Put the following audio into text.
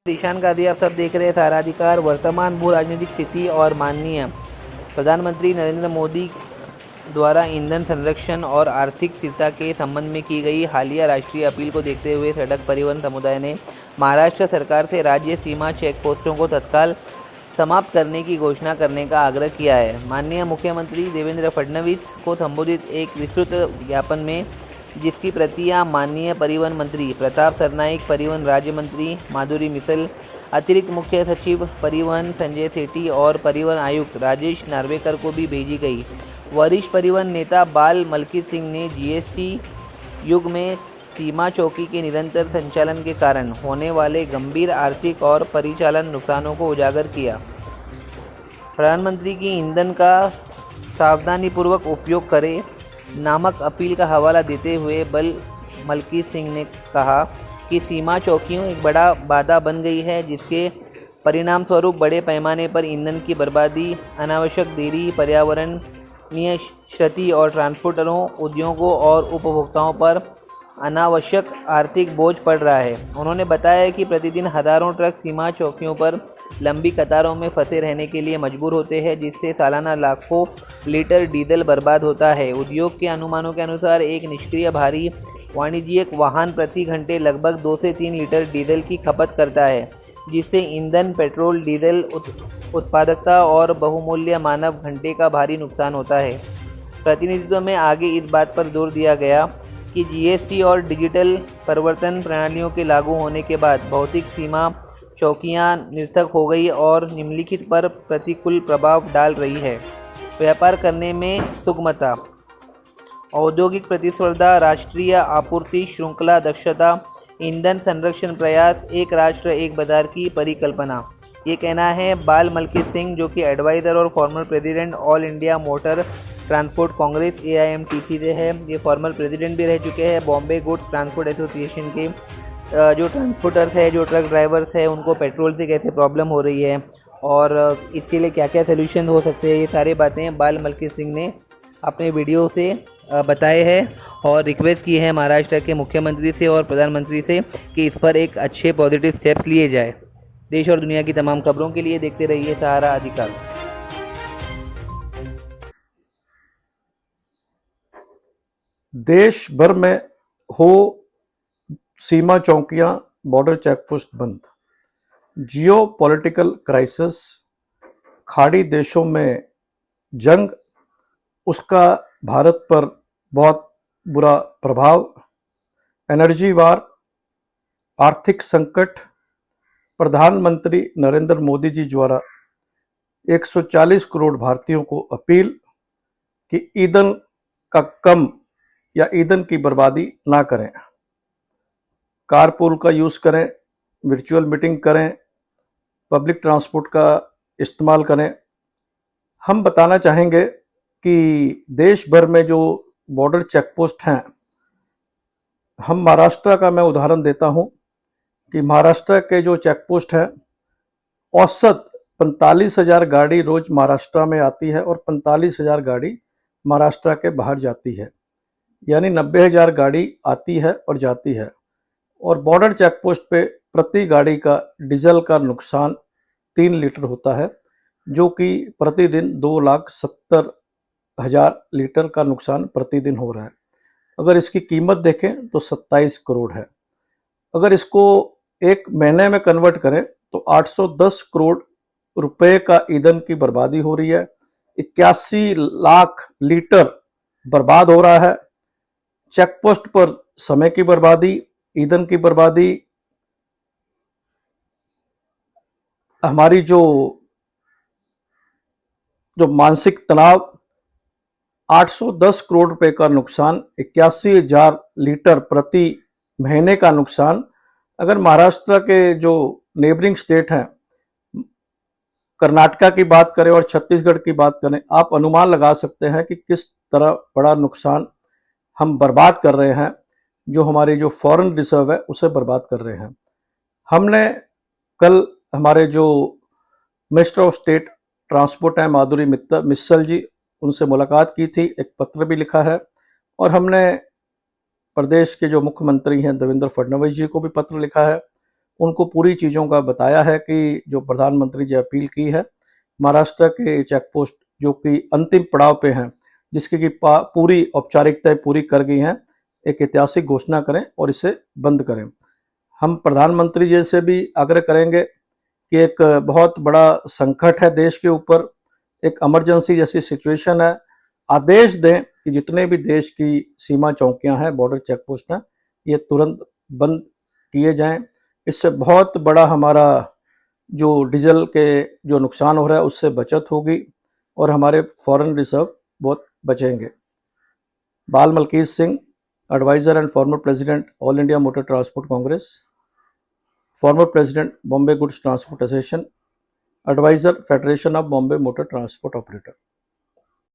ईशान गादी आप सब देख रहे हैं सारा अधिकार। वर्तमान भू राजनीतिक स्थिति और माननीय प्रधानमंत्री नरेंद्र मोदी द्वारा ईंधन संरक्षण और आर्थिक स्थिरता के संबंध में की गई हालिया राष्ट्रीय अपील को देखते हुए सड़क परिवहन समुदाय ने महाराष्ट्र सरकार से राज्य सीमा चेक पोस्टों को तत्काल समाप्त करने की घोषणा करने का आग्रह किया है। माननीय मुख्यमंत्री देवेंद्र फडणवीस को संबोधित एक विस्तृत ज्ञापन में, जिसकी प्रतियां माननीय परिवहन मंत्री प्रताप सरनाईक, परिवहन राज्य मंत्री माधुरी मिसल, अतिरिक्त मुख्य सचिव परिवहन संजय सेठी और परिवहन आयुक्त राजेश नार्वेकर को भी भेजी गई। वरिष्ठ परिवहन नेता बाल मलकीत सिंह ने जीएसटी युग में सीमा चौकी के निरंतर संचालन के कारण होने वाले गंभीर आर्थिक और परिचालन नुकसानों को उजागर किया। प्रधानमंत्री की ईंधन का सावधानीपूर्वक उपयोग करें नामक अपील का हवाला देते हुए बल मलकीत सिंह ने कहा कि सीमा चौकियों एक बड़ा बाधा बन गई है, जिसके परिणाम स्वरूप बड़े पैमाने पर ईंधन की बर्बादी, अनावश्यक देरी, पर्यावरणीय क्षति और ट्रांसपोर्टरों, उद्योगों और उपभोक्ताओं पर अनावश्यक आर्थिक बोझ पड़ रहा है। उन्होंने बताया कि प्रतिदिन हज़ारों ट्रक सीमा चौकियों पर लंबी कतारों में फंसे रहने के लिए मजबूर होते हैं, जिससे सालाना लाखों लीटर डीजल बर्बाद होता है। उद्योग के अनुमानों के अनुसार एक निष्क्रिय भारी वाणिज्यिक वाहन प्रति घंटे लगभग 2 से 3 लीटर डीजल की खपत करता है, जिससे ईंधन, पेट्रोल, डीजल उत्पादकता और बहुमूल्य मानव घंटे का भारी नुकसान होता है। प्रतिनिधित्व में आगे इस बात पर जोर दिया गया कि जीएसटी और डिजिटल परिवर्तन प्रणालियों के लागू होने के बाद भौतिक सीमा चौकियां निरर्थक हो गई और निम्नलिखित पर प्रतिकूल प्रभाव डाल रही है। व्यापार करने में सुगमता, औद्योगिक प्रतिस्पर्धा, राष्ट्रीय आपूर्ति श्रृंखला दक्षता, ईंधन संरक्षण प्रयास, एक राष्ट्र एक बाजार की परिकल्पना। ये कहना है बाल मलकीत सिंह, जो कि एडवाइज़र और farmer president All India Motor Transport Congress AIMTC से है। ये फॉर्मर प्रेसिडेंट भी रह चुके हैं बॉम्बे गुड्स ट्रांसपोर्ट एसोसिएशन के। जो ट्रांसपोर्टर्स है, जो ट्रक ड्राइवर्स है, उनको पेट्रोल से कैसे प्रॉब्लम हो रही है और इसके लिए क्या क्या सोल्यूशन हो सकते हैं, ये सारी बातें बाल मलकीत सिंह ने अपने वीडियो से बताए हैं और रिक्वेस्ट की है महाराष्ट्र के मुख्यमंत्री से और प्रधानमंत्री से कि इस पर एक अच्छे पॉजिटिव स्टेप्स लिए जाए। देश और दुनिया की तमाम खबरों के लिए देखते रहिए सहारा अधिकार। देश भर में हो सीमा चौकियां, बॉर्डर चेकपोस्ट बंद। जियो पॉलिटिकल क्राइसिस, खाड़ी देशों में जंग, उसका भारत पर बहुत बुरा प्रभाव, एनर्जी वार, आर्थिक संकट, प्रधानमंत्री नरेंद्र मोदी जी द्वारा 140 करोड़ भारतीयों को अपील कि ईंधन का कम या ईंधन की बर्बादी ना करें, कारपूल का यूज़ करें, वर्चुअल मीटिंग करें, पब्लिक ट्रांसपोर्ट का इस्तेमाल करें। हम बताना चाहेंगे कि देश भर में जो बॉर्डर चेकपोस्ट हैं, हम महाराष्ट्र का मैं उदाहरण देता हूं कि महाराष्ट्र के जो चेकपोस्ट हैं, औसत 45,000 गाड़ी रोज महाराष्ट्र में आती है और 45,000 गाड़ी महाराष्ट्र के बाहर जाती है, यानी 90,000 गाड़ी आती है और जाती है। और बॉर्डर चेकपोस्ट पे प्रति गाड़ी का डीजल का नुकसान 3 लीटर होता है, जो कि प्रतिदिन 2,70,000 लीटर का नुकसान प्रतिदिन हो रहा है। अगर इसकी कीमत देखें तो 27 करोड़ है। अगर इसको एक महीने में कन्वर्ट करें तो 810 करोड़ रुपए का ईंधन की बर्बादी हो रही है। 81 लाख लीटर बर्बाद हो रहा है। चेकपोस्ट पर समय की बर्बादी, ईंधन की बर्बादी, हमारी जो मानसिक तनाव, 810 करोड़ रुपए का नुकसान, 81,000 लीटर प्रति महीने का नुकसान। अगर महाराष्ट्र के जो नेबरिंग स्टेट हैं, कर्नाटका की बात करें और छत्तीसगढ़ की बात करें, आप अनुमान लगा सकते हैं कि किस तरह बड़ा नुकसान हम बर्बाद कर रहे हैं, जो हमारी जो फॉरेन रिजर्व है उसे बर्बाद कर रहे हैं। हमने कल हमारे जो मिनिस्टर ऑफ स्टेट ट्रांसपोर्ट है माधुरी मित्तल जी, उनसे मुलाकात की थी, एक पत्र भी लिखा है और हमने प्रदेश के जो मुख्यमंत्री हैं देवेंद्र फडणवीस जी को भी पत्र लिखा है। उनको पूरी चीज़ों का बताया है कि जो प्रधानमंत्री जी अपील की है, महाराष्ट्र के चेक पोस्ट जो कि अंतिम पड़ाव पे हैं, जिसकी कि पूरी औपचारिकताएं पूरी कर गई हैं, एक ऐतिहासिक घोषणा करें और इसे बंद करें। हम प्रधानमंत्री जी से भी आग्रह करेंगे कि एक बहुत बड़ा संकट है देश के ऊपर, एक इमरजेंसी जैसी सिचुएशन है, आदेश दें कि जितने भी देश की सीमा चौकियां हैं, बॉर्डर चेक पोस्ट हैं, ये तुरंत बंद किए जाएं। इससे बहुत बड़ा हमारा जो डीजल के जो नुकसान हो रहा है उससे बचत होगी और हमारे फॉरेन रिजर्व बहुत बचेंगे। Bal Malkit Singh, adviser and former president All India Motor Transport Congress, former President Bombay Goods Transport Association, Advisor Federation of Bombay Motor Transport Operator।